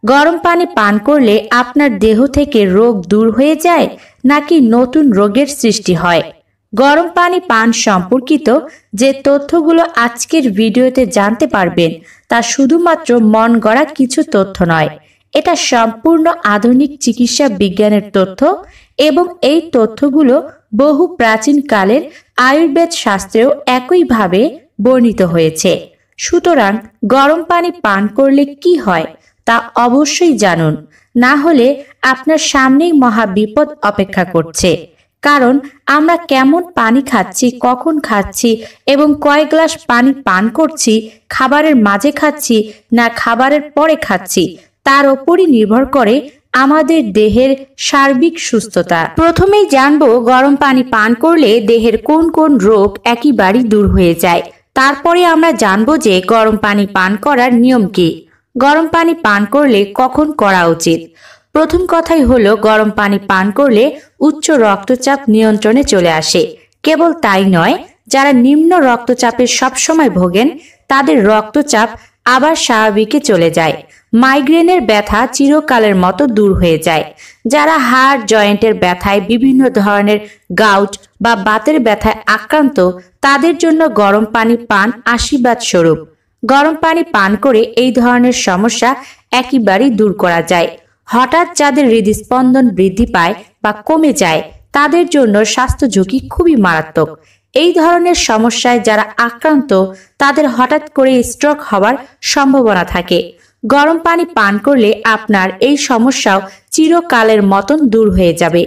গরম পানি পান করলে আপনার দেহ থেকে রোগ দূর হয়ে যায় নাকি নতুন রোগের সৃষ্টি হয়? গরম পানি পান সম্পর্কিত যে তথ্যগুলো আজকের ভিডিওতে জানতে পারবেন তা শুধুমাত্র মন গড়া কিছু তথ্য নয়। এটা সম্পূর্ণ আধুনিক চিকিৎসা বিজ্ঞানের তথ্য এবং এই তথ্যগুলো বহু প্রাচীন কালের আয়ুর্বেদ শাস্ত্রেও একইভাবে বর্ণিত হয়েছে। সুতরাং গরম পানি পান করলে কি হয় তা অবশ্যই জানুন, না হলে আপনার সামনেই মহা বিপদ অপেক্ষা করছে। কারণ আমরা কেমন পানি খাচ্ছি, কখন খাচ্ছি এবং কয় গ্লাস পানি পান করছি, খাবারের মাঝে খাচ্ছি না খাবারের পরে খাচ্ছি, তার ওপরই নির্ভর করে আমাদের দেহের সার্বিক সুস্থতা। প্রথমেই জানবো গরম পানি পান করলে দেহের কোন কোন রোগ একেবারেই দূর হয়ে যায়। তারপরে আমরা জানবো যে গরম পানি পান করার নিয়ম কি, গরম পানি পান করলে কখন করা উচিত। প্রথম কথাই হলো গরম পানি পান করলে উচ্চ রক্তচাপ নিয়ন্ত্রণে চলে আসে। কেবল তাই নয়, যারা নিম্ন রক্তচাপের সবসময় ভোগেন তাদের রক্তচাপ আবার স্বাভাবিকে চলে যায়। মাইগ্রেনের ব্যথা চিরকালের মতো দূর হয়ে যায়। যারা হাড় জয়েন্টের ব্যথায়, বিভিন্ন ধরনের গাউট বা বাতের ব্যথায় আক্রান্ত তাদের জন্য গরম পানি পান আশীর্বাদ স্বরূপ। গরম পানি পান করে এই ধরনের সমস্যা একেবারেই দূর করা যায়। হঠাৎ যাদের হৃদস্পন্দন বৃদ্ধি পায় বা কমে যায় তাদের জন্য স্বাস্থ্য ঝুঁকি খুবই মারাত্মক। এই ধরনের সমস্যায় যারা আক্রান্ত তাদের হঠাৎ করে স্ট্রোক হওয়ার সম্ভাবনা থাকে। গরম পানি পান করলে আপনার এই সমস্যাও চিরকালের মতন দূর হয়ে যাবে।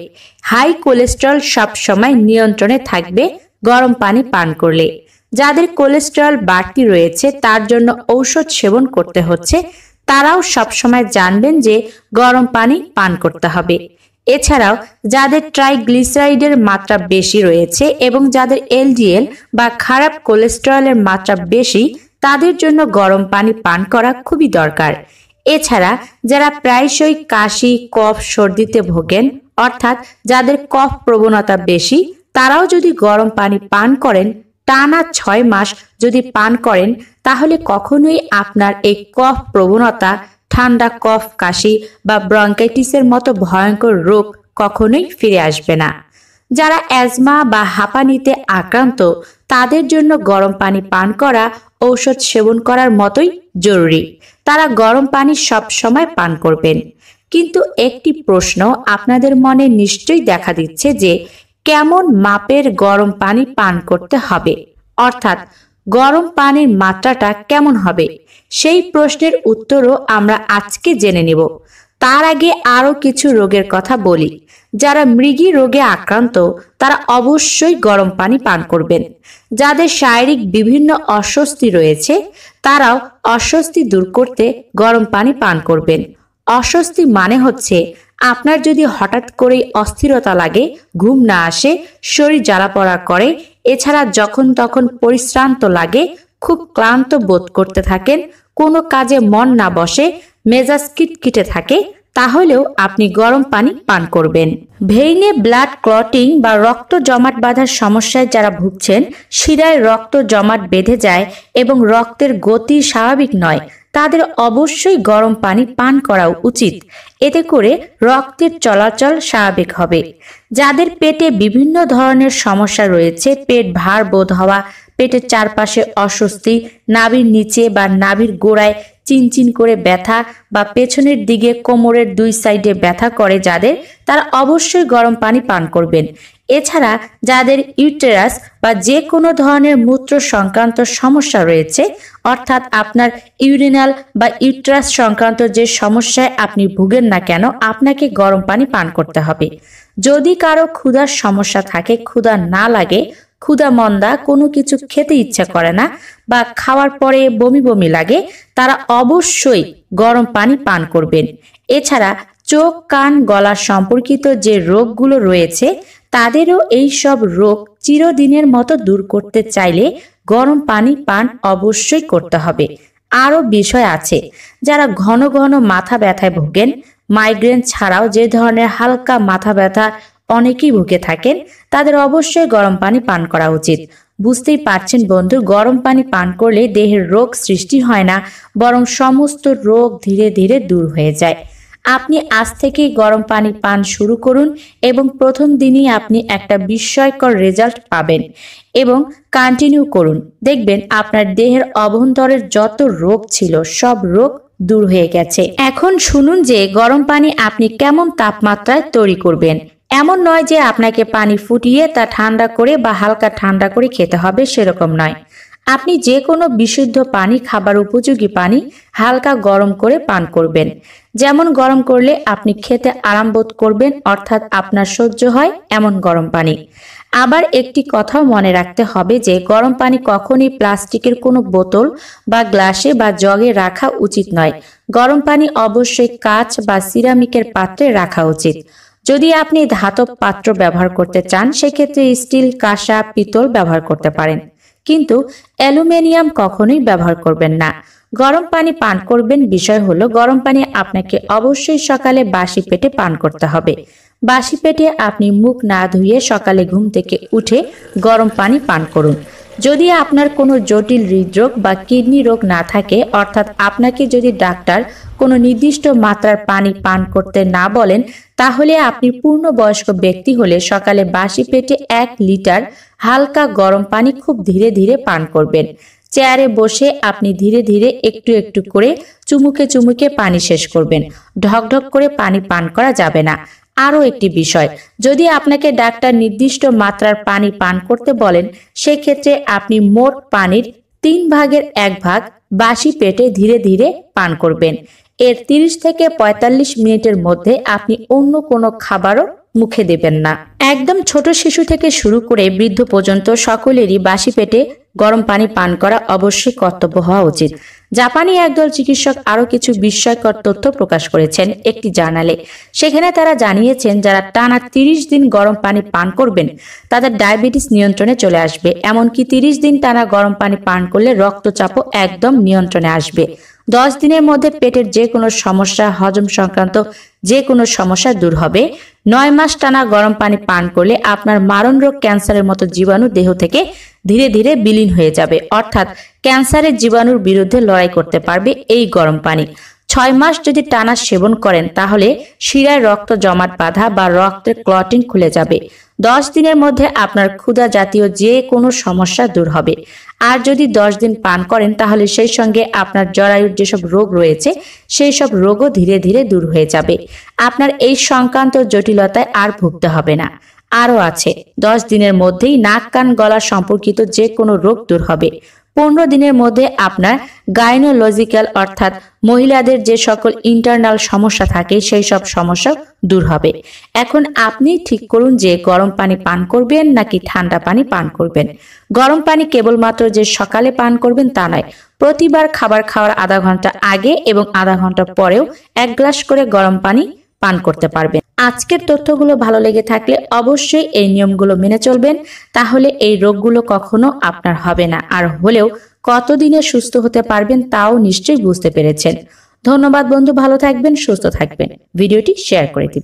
হাই কোলেস্টেরল সব সময় নিয়ন্ত্রণে থাকবে গরম পানি পান করলে। যাদের কোলেস্টেরল বাড়তি রয়েছে তার জন্য ঔষধ সেবন করতে হচ্ছে, তারাও সবসময় জানবেন যে গরম পানি পান করতে হবে। এছাড়াও যাদের ট্রাইগ্লিসারাইডের মাত্রা বেশি রয়েছে এবং যাদের এলডিএল বা খারাপ কোলেস্টেরলের মাত্রা বেশি তাদের জন্য গরম পানি পান করা খুবই দরকার। এছাড়া যারা প্রায়শই কাশি, কফ, সর্দিতে ভোগেন অর্থাৎ যাদের কফ প্রবণতা বেশি তারাও যদি গরম পানি পান করেন, টানা 6 মাস যদি পান করেন তাহলে কখনোই আপনার এই কফ প্রবণতা, ঠান্ডা কফ, কাশি বা ব্রঙ্কাইটিসের মতো ভয়ঙ্কর রোগ কখনোই ফিরে আসবে না। যারা অ্যাজমা বা হাঁপানিতে আক্রান্ত তাদের জন্য গরম পানি পান করা ঔষধ সেবন করার মতোই জরুরি। তারা গরম পানি সব সময় পান করবেন। কিন্তু একটি প্রশ্ন আপনাদের মনে নিশ্চয়ই দেখা দিচ্ছে যে কেমন মাপের গরম পানি পান করতে হবে, অর্থাৎ গরম পানির মাত্রাটা কেমন হবে। সেই প্রশ্নের উত্তরও আমরা আজকে জেনে নেব। তার আগে আরো কিছু রোগের কথা বলি। যারা মৃগী রোগে আক্রান্ত তারা অবশ্যই গরম পানি পান করবেন। যাদের শারীরিক বিভিন্ন অস্বস্তি রয়েছে তারাও অস্বস্তি দূর করতে গরম পানি পান করবেন। অস্বস্তি মানে হচ্ছে আপনার যদি হঠাৎ করেই অস্থিরতা লাগে, ঘুম না আসে, শরীর জ্বালাপড়া করে, এছাড়া যখন তখন পরিশ্রান্ত লাগে, খুব ক্লান্ত বোধ করতে থাকেন, কোনো কাজে মন না বসে, মেজাজ কিটকিটে থাকে, তাহলেও আপনি গরম পানি পান করবেন। ভেইনে ব্লাড ক্লটিং বা রক্ত জমাট বাঁধার সমস্যায় যারা ভুগছেন, শিরায় রক্ত জমাট বেঁধে যায় এবং রক্তের গতি স্বাভাবিক নয়, তাদের অবশ্যই গরম পানি পান করা উচিত। এতে করে রক্তের চলাচল স্বাভাবিক হবে। যাদের পেটে বিভিন্ন ধরনের সমস্যা রয়েছে, পেট ভার বোধ হওয়া, পেটের চারপাশে অস্বস্তি, নাভির নিচে বা নাভির গোড়ায় চিনচিন করে ব্যথা বা পেছনের দিকে কোমরের 2 সাইডে ব্যথা করে যাদের, তারা অবশ্যই গরম পানি পান করবেন। এছাড়া যাদের ইউটেরাস বা যে কোনো ধরনের মূত্র সংক্রান্ত সমস্যা রয়েছে, অর্থাৎ আপনার ইউরিনাল বা ইউটেরাস সংক্রান্ত যে সমস্যায় আপনি ভুগেন না কেন, আপনাকে গরম পানি পান করতে হবে। যদি কারো ক্ষুধার সমস্যা থাকে, ক্ষুধা না লাগে, ক্ষুধা মন্দা, কোনো কিছু খেতে ইচ্ছা করে না বা খাওয়ার পরে বমি বমি লাগে, তারা অবশ্যই গরম পানি পান করবেন। এছাড়া চোখ, কান, গলা সম্পর্কিত যে রোগগুলো রয়েছে তাদেরও এই সব রোগ চিরদিনের মতো দূর করতে চাইলে গরম পানি পান অবশ্যই করতে হবে। আরও বিষয় আছে, যারা ঘন ঘন মাথা ব্যথায় ভোগেন, মাইগ্রেন ছাড়াও যে ধরনের হালকা মাথা ব্যথা অনেকেই ভুগে থাকেন, তাদের অবশ্যই গরম পানি পান করা উচিত। বুঝতেই পারছেন বন্ধু, গরম পানি পান করলে দেহের রোগ সৃষ্টি হয় না, বরং সমস্ত রোগ ধীরে ধীরে দূর হয়ে যায়। আপনি আজ থেকেই গরম পানি পান শুরু করুন এবং প্রথম দিনই আপনি একটা বিস্ময়কর রেজাল্ট পাবেন এবং কন্টিনিউ করুন। দেখবেন আপনার দেহের অভ্যন্তরের যত রোগ ছিল সব রোগ দূর হয়ে গেছে। এখন শুনুন যে গরম পানি আপনি কেমন তাপমাত্রায় তৈরি করবেন। এমন নয় যে আপনাকে পানি ফুটিয়ে তা ঠান্ডা করে বা হালকা ঠান্ডা করে খেতে হবে, সেরকম নয়। আপনি যে কোনো বিশুদ্ধ পানি, খাবার উপযোগী পানি হালকা গরম করে পান করবেন। যেমন গরম করলে আপনি খেতে আরাম বোধ করবেন, অর্থাৎ আপনার সহ্য হয় এমন গরম পানি। আবার একটি কথাও মনে রাখতে হবে যে গরম পানি কখনই প্লাস্টিকের কোনো বোতল বা গ্লাসে বা জগে রাখা উচিত নয়। গরম পানি অবশ্যই কাঁচ বা সিরামিকের পাত্রে রাখা উচিত। যদি আপনি ধাতব পাত্র ব্যবহার করতে চান সেক্ষেত্রে স্টিল, কাঁসা, পিতল ব্যবহার করতে পারেন, কিন্তু অ্যালুমিনিয়াম কখনোই ব্যবহার করবেন না। গরম পানি পান করবেন, বিষয় হলো গরম পানি আপনাকে অবশ্যই সকালে বাসি পেটে পান করতে হবে। বাসি পেটে আপনি মুখ না ধুয়ে সকালে ঘুম থেকে উঠে গরম পানি পান করুন। যদি আপনার কোনো জটিল হৃদরোগ বা কিডনি রোগ না থাকে, অর্থাৎ আপনাকে যদি ডাক্তার কোনো নির্দিষ্ট মাত্রার পানি পান করতে না বলেন, তাহলে আপনি পূর্ণবয়স্ক ব্যক্তি হলে সকালে বাসি পেটে 1 লিটার হালকা গরম পানি খুব ধীরে ধীরে পান করবেন। চেয়ারে বসে আপনি ধীরে ধীরে একটু একটু করে চুমুকে চুমুকে পানি শেষ করবেন। ঢকঢক করে পানি পান করা যাবে না। আরও একটি বিষয়, যদি আপনাকে ডাক্তার নির্দিষ্ট মাত্রার পানি পান করতে বলেন, সেক্ষেত্রে আপনি মোট পানির 3 ভাগের 1 ভাগ বাসি পেটে ধীরে ধীরে পান করবেন। এর 30 থেকে 45 মিনিটের মধ্যে আপনি অন্য কোনো খাবারও মুখে দেবেন না। একদম ছোট শিশু থেকে শুরু করে বৃদ্ধ পর্যন্ত সকলেরই বাসি পেটে গরম পানি পান করা অবশ্যই কর্তব্য হওয়া উচিত। জাপানি একদল চিকিৎসক আরও কিছু বিস্ময়কর তথ্য প্রকাশ করেছেন একটি জার্নালে। সেখানে তারা জানিয়েছেন যারা টানা 30 দিন গরম পানি পান করবেন তাদের ডায়াবেটিস নিয়ন্ত্রণে চলে আসবে। এমনকি 30 দিন টানা গরম পানি পান করলে রক্তচাপও একদম নিয়ন্ত্রণে আসবে। 10 দিনের মধ্যে পেটের যে কোনো সমস্যা, হজম সংক্রান্ত যে কোনো সমস্যা দূর হবে। 9 মাস টানা গরম পানি পান করলে আপনার মারণ রোগ, ক্যান্সারের মতো জীবাণু দেহ থেকে ধীরে ধীরে বিলীন হয়ে যাবে, অর্থাৎ ক্যান্সারের জীবাণুর বিরুদ্ধে লড়াই করতে পারবে এই গরম পানি। 6 মাস যদি টানা সেবন করেন তাহলে শিরায় রক্ত জমাট বাঁধা বা রক্তের ক্লটিং খুলে যাবে। 10 দিনের মধ্যে আপনার ক্ষুধা জাতীয় যে কোনো সমস্যা দূর হবে। আর যদি 10 দিন পান করেন তাহলে সেই সঙ্গে আপনার জরায়ুর যেসব রোগ রয়েছে সেই সব রোগও ধীরে ধীরে দূর হয়ে যাবে। আপনার এই সংক্রান্ত জটিলতায় আর ভুগতে হবে না। আরও আছে, 10 দিনের মধ্যেই নাক, কান, গলা সম্পর্কিত যে কোনো রোগ দূর হবে। 15 দিনের মধ্যে আপনার গাইনোলজিক্যাল অর্থাৎ মহিলাদের যে সকল ইন্টারনাল সমস্যা থাকে সেই সব সমস্যা দূর হবে। এখন আপনি ঠিক করুন যে গরম পানি পান করবেন নাকি ঠান্ডা পানি পান করবেন। গরম পানি কেবলমাত্র যে সকালে পান করবেন তা নয়, প্রতিবার খাবার খাওয়ার আধা ঘন্টা আগে এবং আধা ঘন্টা পরেও 1 গ্লাস করে গরম পানি পান করতে পারবেন। আজকের তথ্যগুলো ভালো লেগে থাকলে অবশ্যই এই নিয়মগুলো মেনে চলবেন, তাহলে এই রোগগুলো কখনো আপনার হবে না। আর হলেও কতদিনে সুস্থ হতে পারবেন তাও নিশ্চয়ই বুঝতে পেরেছেন। ধন্যবাদ বন্ধু, ভালো থাকবেন, সুস্থ থাকবেন। ভিডিওটি শেয়ার করে দিন।